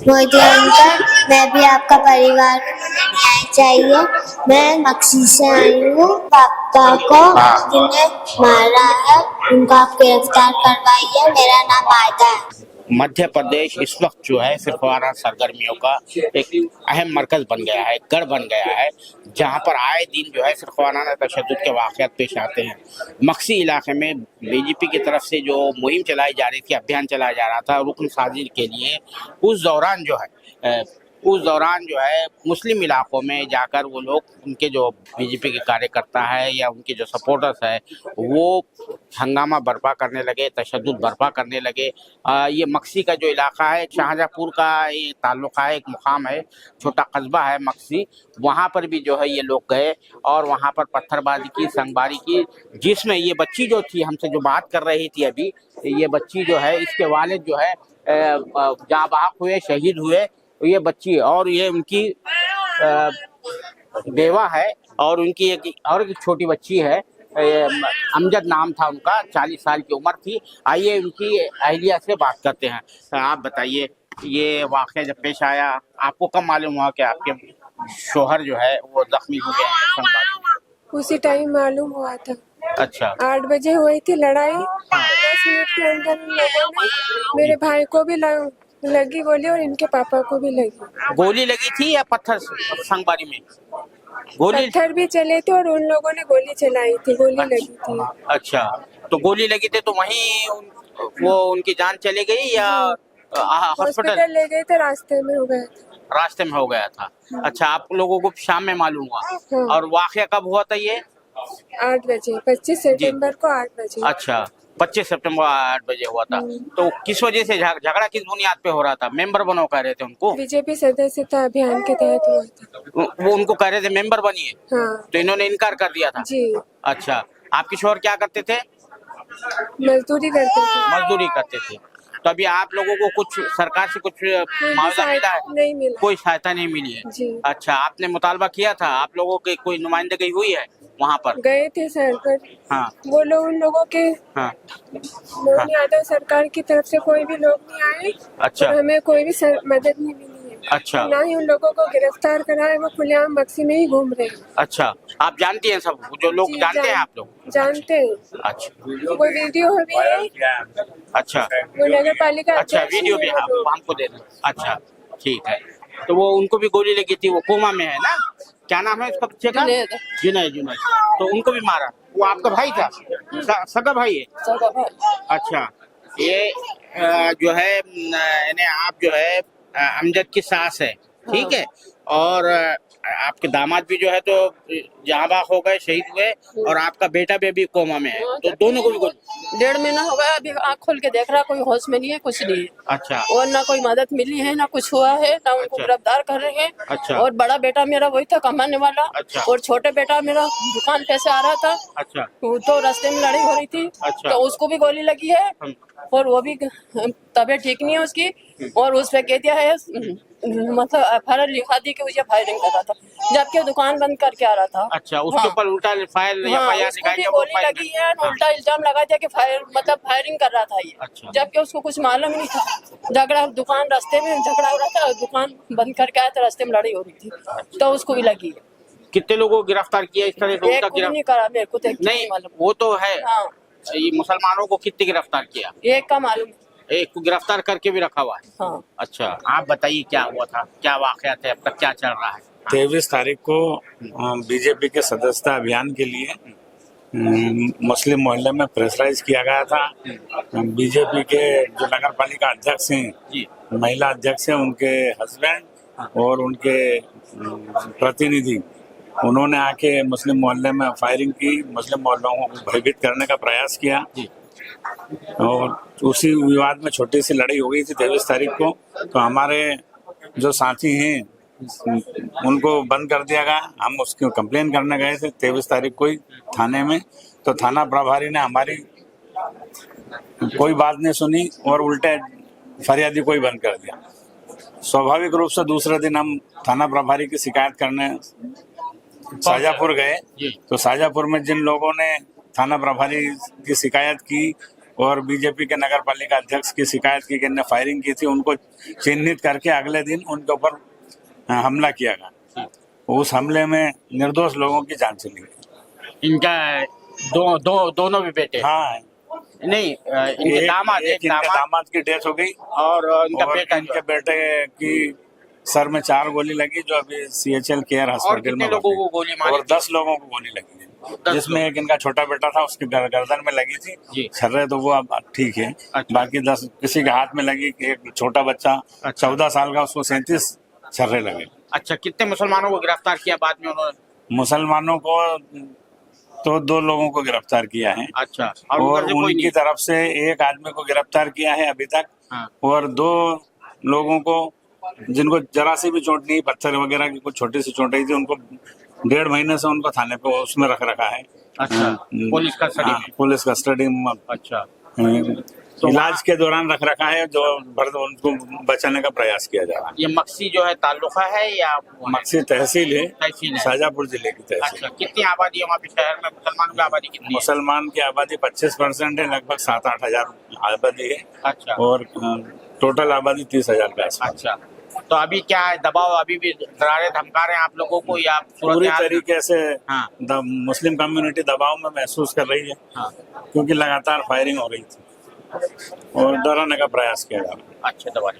Modi uncle, मैं भी आपका परिवार को न्याय चाहिए। मैं मक्सी से आई हूँ। पापा को जिन्हें मारा है उनको आप गिरफ्तार करवाइए। मेरा नाम आयदा है। मध्य प्रदेश इस वक्त जो है फिरकावाराना सरगर्मियों का एक अहम मरकज बन गया है, गढ़ बन गया है, जहां पर आए दिन जो है फिरकावाराना तशद्दुद के वाक़यात पेश आते हैं। मक्सी इलाके में बीजेपी की तरफ से जो मुहिम चलाई जा रही थी, अभियान चलाया जा रहा था रुकन साजिश के लिए, उस दौरान जो है मुस्लिम इलाकों में जाकर वो लोग, उनके जो बीजेपी के कार्यकर्ता है या उनके जो सपोर्टर्स है, वो हंगामा बर्पा करने लगे, तशद्दुद बर्पा करने लगे। ये मक्सी का जो इलाका है, शाहजहाँपुर का ये ताल्लुका है, एक मुकाम है, छोटा कस्बा है मक्सी। वहाँ पर भी जो है ये लोग गए और वहाँ पर पत्थरबाजी की, संगबारी की, जिसमें ये बच्ची जो थी, हमसे जो बात कर रही थी अभी, ये बच्ची जो है, इसके वालिद जो है जाँ बहक हुए, शहीद हुए। ये बच्ची और ये उनकी बेवा है और उनकी एक छोटी बच्ची है, अमजद नाम था उनका, 40 साल की उम्र थी। आइए उनकी अहलिया से बात करते हैं। आप बताइए, ये वाक़या जब पेश आया, आपको कब मालूम हुआ कि आपके शोहर जो है वो जख्मी हो गए हैं संगबारी में? उसी टाइम मालूम हुआ था। अच्छा। 8 बजे हुई थी लड़ाई। 10 मिनट के अंदर उन लोगों ने मेरे भाई को भी लगी गोली और इनके पापा को भी लगी। गोली लगी थी या पत्थर संगबारी में? गोली, पत्थर भी चले थे और उन लोगों ने गोली चलाई थी, गोली लगी थी। अच्छा, तो गोली लगी थी तो वहीं वो उनकी जान चली गई या हॉस्पिटल ले गए थे? रास्ते में हो गया था। रास्ते में हो गया था। अच्छा, आप लोगों को शाम में मालूम हुआ? हाँ। और वाकया कब हुआ था ये? 8 बजे, 25 सितंबर को 8 बजे। अच्छा, 25 सितंबर 8 बजे हुआ था। तो किस वजह से झगड़ा किस बुनियाद पे हो रहा था? मेंबर बनो कह रहे थे उनको? बीजेपी सदस्यता अभियान के तहत हुआ था। वो उनको कह रहे थे मेंबर बनिए, हाँ। तो इन्होंने इनकार कर दिया था? जी। अच्छा, आपके शोहर क्या करते थे? मजदूरी करते थे। मजदूरी करते थे। तो अभी आप लोगों को कुछ सरकार से कुछ मुआवजा मिला है? नहीं मिला। कोई सहायता नहीं मिली है? जी। अच्छा, आपने मुतालबा किया था? आप लोगों की कोई नुमाइंदगी हुई है वहाँ पर? गए थे सर पर। हाँ। वो लोग, उन लोगों के हाँ। मोदी यादव सरकार की तरफ से कोई भी लोग नहीं आए। अच्छा। और हमें कोई भी मदद नहीं मिली है। अच्छा। ना ही उन लोगों को गिरफ्तार करा है, वो खुलेआम मक्सी में ही घूम रहे हैं। अच्छा, आप जानती हैं सब जो लोग जानते हैं आप लोग? जानते हैं। अच्छा, वो वीडियो भी है। अच्छा, वो नगर पालिका अच्छा, अध्यक्ष वीडियो भी हैं वो लोग। हमको दे दो। अच्छा, ठीक है। तो वो उनको भी गोली लगी थी, वो कोमा में है ना? क्या नाम है उसका बच्चे का? जुनैद। तो उनको भी मारा? वो आपका भाई था? सगा भाई है? अच्छा, ये जो है यानी आप जो है अमजद की सास है, ठीक है? और आपके दामाद भी जो है तो जहाँ बाग हो गए, शहीद हुए, और आपका बेटा भी अभी कोमा में है, तो दोनों को भी गोली? 1.5 महीना हो गया, अभी आँख खोल के देख रहा, कोई होश में नहीं है, कुछ नहीं है। अच्छा। और ना कोई मदद मिली है, ना कुछ हुआ है, ना उनको अच्छा। गिरफ्तार कर रहे हैं। अच्छा। और बड़ा बेटा मेरा वही था कमाने वाला। अच्छा। और छोटे बेटा मेरा दुकान पे से आ रहा था। अच्छा। तो रास्ते में लड़ाई हो रही थी। अच्छा। तो उसको भी गोली लगी है और वो भी तबीयत ठीक नहीं है उसकी। और उस पे कह दिया है, मतलब FIR लिखा दी कि मुझे फायरिंग कर रहा था, जबकि दुकान बंद करके आ रहा था। अच्छा, उसके ऊपर उल्टा फायर उसको भी गोली लगी है, उल्टा इल्जाम लगा दिया कि फायरिंग कर रहा था ये। अच्छा। जबकि उसको कुछ मालूम नहीं था। झगड़ा, दुकान रास्ते में झगड़ा हो रहा था, दुकान बंद करके आया था, रास्ते में लड़ाई हो रही थी, तो उसको भी लगी है। कितने लोगों को गिरफ्तार किया इस तरह से? एक को भी नहीं करा, मेरे को तो एक नहीं मालूम। वो तो है। हाँ। ये मुसलमानों को कितने गिरफ्तार किया? एक का मालूम। एक को गिरफ्तार करके भी रखा हुआ है? हाँ। अच्छा, आप बताइए क्या हुआ था, क्या वाकया थे, अब तक क्या चल रहा है? 23 तारीख को बीजेपी के सदस्यता अभियान के लिए मुस्लिम मोहल्ले में प्रेशराइज किया गया था। बीजेपी के जो नगर पालिका अध्यक्ष हैं, महिला अध्यक्ष हैं, उनके हस्बैंड और उनके प्रतिनिधि, उन्होंने आके मुस्लिम मोहल्ले में फायरिंग की, मुस्लिम मोहल्लों को भयभीत करने का प्रयास किया। और उसी विवाद में छोटी सी लड़ाई हो गई थी 23 तारीख को। तो हमारे जो साथी हैं उनको बंद कर दिया गया। हम उसकी कंप्लेन करने गए थे 23 तारीख को ही थाने में। तो थाना प्रभारी ने हमारी कोई बात नहीं सुनी और उल्टे फरियादी को ही बंद कर दिया। स्वाभाविक रूप से दूसरे दिन हम थाना प्रभारी की शिकायत करने शाहजहाँपुर गए। तो शाहजहाँपुर में जिन लोगों ने थाना प्रभारी की शिकायत की और बीजेपी के नगर पालिका अध्यक्ष की शिकायत की कि इन्होंने फायरिंग की थी, उनको चिन्हित करके अगले दिन उनके ऊपर हमला किया गया। उस हमले में निर्दोष लोगों की जान चली गई। इनका दोनों भी बेटे? हाँ, नहीं, इनके दामाद, एक इनके दामाद की डेथ हो गई और इनका बेटा, इनके बेटे की सर में 4 गोली लगी, जो अभी CHL केयर हॉस्पिटल में। लोगों को गोली मारी? और 10 लोगों को गोली लगी, जिसमें एक इनका छोटा बेटा था, उसके गर्दन में लगी थी, छर्रे तो वो अब ठीक है। अच्छा। बाकी 10 किसी के हाथ में लगी, एक छोटा बच्चा 14 साल का, उसको 37 छर्रे लगे। अच्छा, कितने मुसलमानों को गिरफ्तार किया बाद में उन्होंने? मुसलमानों को तो 2 लोगों को गिरफ्तार किया है। अच्छा, और उनकी तरफ से एक आदमी को गिरफ्तार किया है अभी तक। हाँ। और 2 लोगों को जिनको जरा सी भी चोट नहीं, पत्थर वगैरह की कुछ छोटी सी चोट आई थी, उनको 1.5 महीने से उनको थाने पे उसमें रखा है। अच्छा, पुलिस कस्टडी में? पुलिस कस्टडी में। अच्छा, तो इलाज के दौरान रखा है, जो उनको बचाने का प्रयास किया जा रहा है। ये मक्सी जो है ताल्लुका है या मक्सी तहसील है, तहसील है? शाहजहाँपुर जिले की तहसील। अच्छा, कितनी आबादी है वहाँ पे शहर में? मुसलमानों की आबादी कितनी है? मुसलमान की आबादी 25% है, लगभग 7-8 हजार आबादी है। अच्छा। और टोटल आबादी 30,000 के आसपास। अच्छा, तो अभी क्या है, दबाव अभी भी डरारे धमका रहे हैं आप लोगों को, या पूरी तरीके से हाँ। मुस्लिम कम्युनिटी दबाव में महसूस कर रही है। हाँ। क्योंकि लगातार फायरिंग हो रही थी और डराने का प्रयास किया जा रहा है। अच्छा, दबा